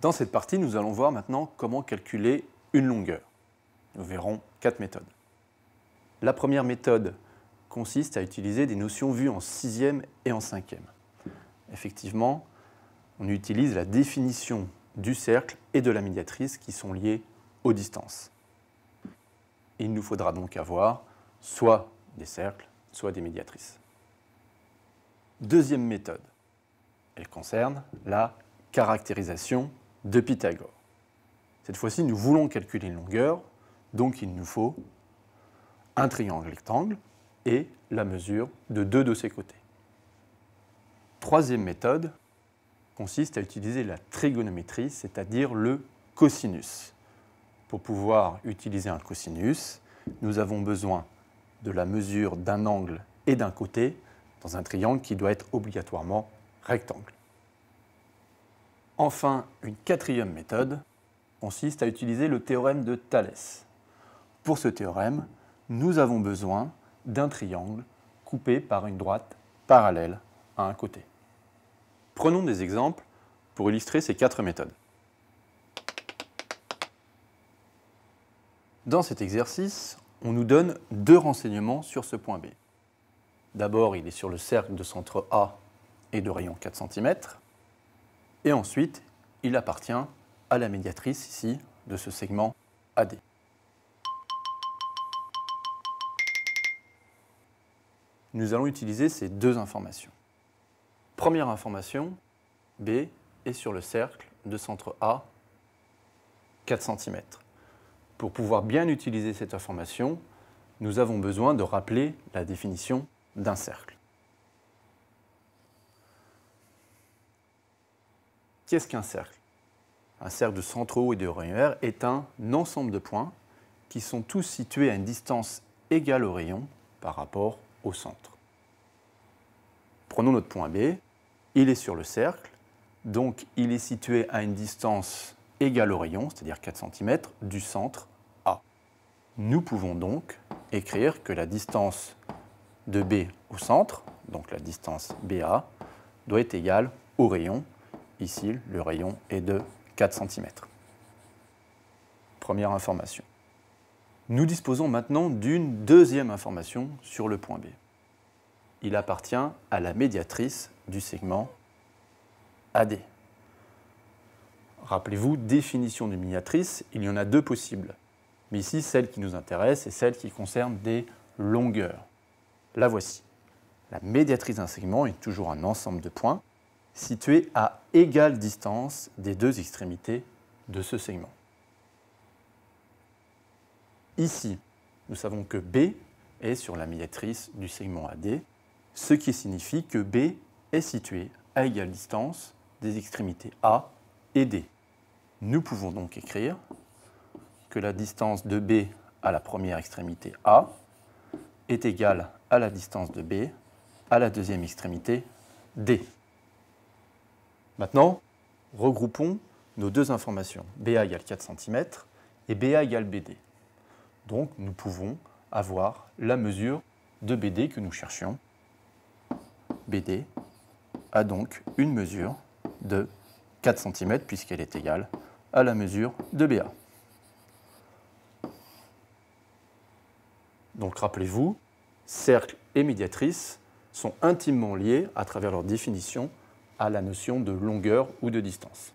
Dans cette partie, nous allons voir maintenant comment calculer une longueur. Nous verrons 4 méthodes. La première méthode consiste à utiliser des notions vues en 6e et en 5e. Effectivement, on utilise la définition du cercle et de la médiatrice qui sont liées aux distances. Il nous faudra donc avoir soit des cercles, soit des médiatrices. Deuxième méthode, elle concerne la caractérisation de Pythagore. Cette fois-ci, nous voulons calculer une longueur, donc il nous faut un triangle rectangle et la mesure de deux de ses côtés. Troisième méthode consiste à utiliser la trigonométrie, c'est-à-dire le cosinus. Pour pouvoir utiliser un cosinus, nous avons besoin de la mesure d'un angle et d'un côté dans un triangle qui doit être obligatoirement rectangle. Enfin, une quatrième méthode consiste à utiliser le théorème de Thalès. Pour ce théorème, nous avons besoin d'un triangle coupé par une droite parallèle à un côté. Prenons des exemples pour illustrer ces 4 méthodes. Dans cet exercice, on nous donne 2 renseignements sur ce point B. D'abord, il est sur le cercle de centre A et de rayon 4 cm. Et ensuite, il appartient à la médiatrice ici de ce segment AD. Nous allons utiliser ces 2 informations. Première information, B est sur le cercle de centre A, 4 cm. Pour pouvoir bien utiliser cette information, nous avons besoin de rappeler la définition d'un cercle. Qu'est-ce qu'un cercle? Un cercle de centre O et de rayon R est un ensemble de points qui sont tous situés à une distance égale au rayon par rapport au centre. Prenons notre point B, il est sur le cercle, donc il est situé à une distance égale au rayon, c'est-à-dire 4 cm, du centre A. Nous pouvons donc écrire que la distance de B au centre, donc la distance BA, doit être égale au rayon. Ici, le rayon est de 4 cm. Première information. Nous disposons maintenant d'une deuxième information sur le point B. Il appartient à la médiatrice du segment AD. Rappelez-vous, définition de médiatrice, il y en a 2 possibles. Mais ici, celle qui nous intéresse est celle qui concerne des longueurs. La voici. La médiatrice d'un segment est toujours un ensemble de points situés à égale distance des 2 extrémités de ce segment. Ici, nous savons que B est sur la médiatrice du segment AD, ce qui signifie que B est situé à égale distance des extrémités A et D. Nous pouvons donc écrire que la distance de B à la première extrémité A est égale à la distance de B à la deuxième extrémité D. Maintenant, regroupons nos 2 informations, BA égale 4 cm et BA égale BD. Donc, nous pouvons avoir la mesure de BD que nous cherchions. BD a donc une mesure de 4 cm puisqu'elle est égale à la mesure de BA. Donc, rappelez-vous, cercle et médiatrice sont intimement liés à travers leur définition à la notion de longueur ou de distance.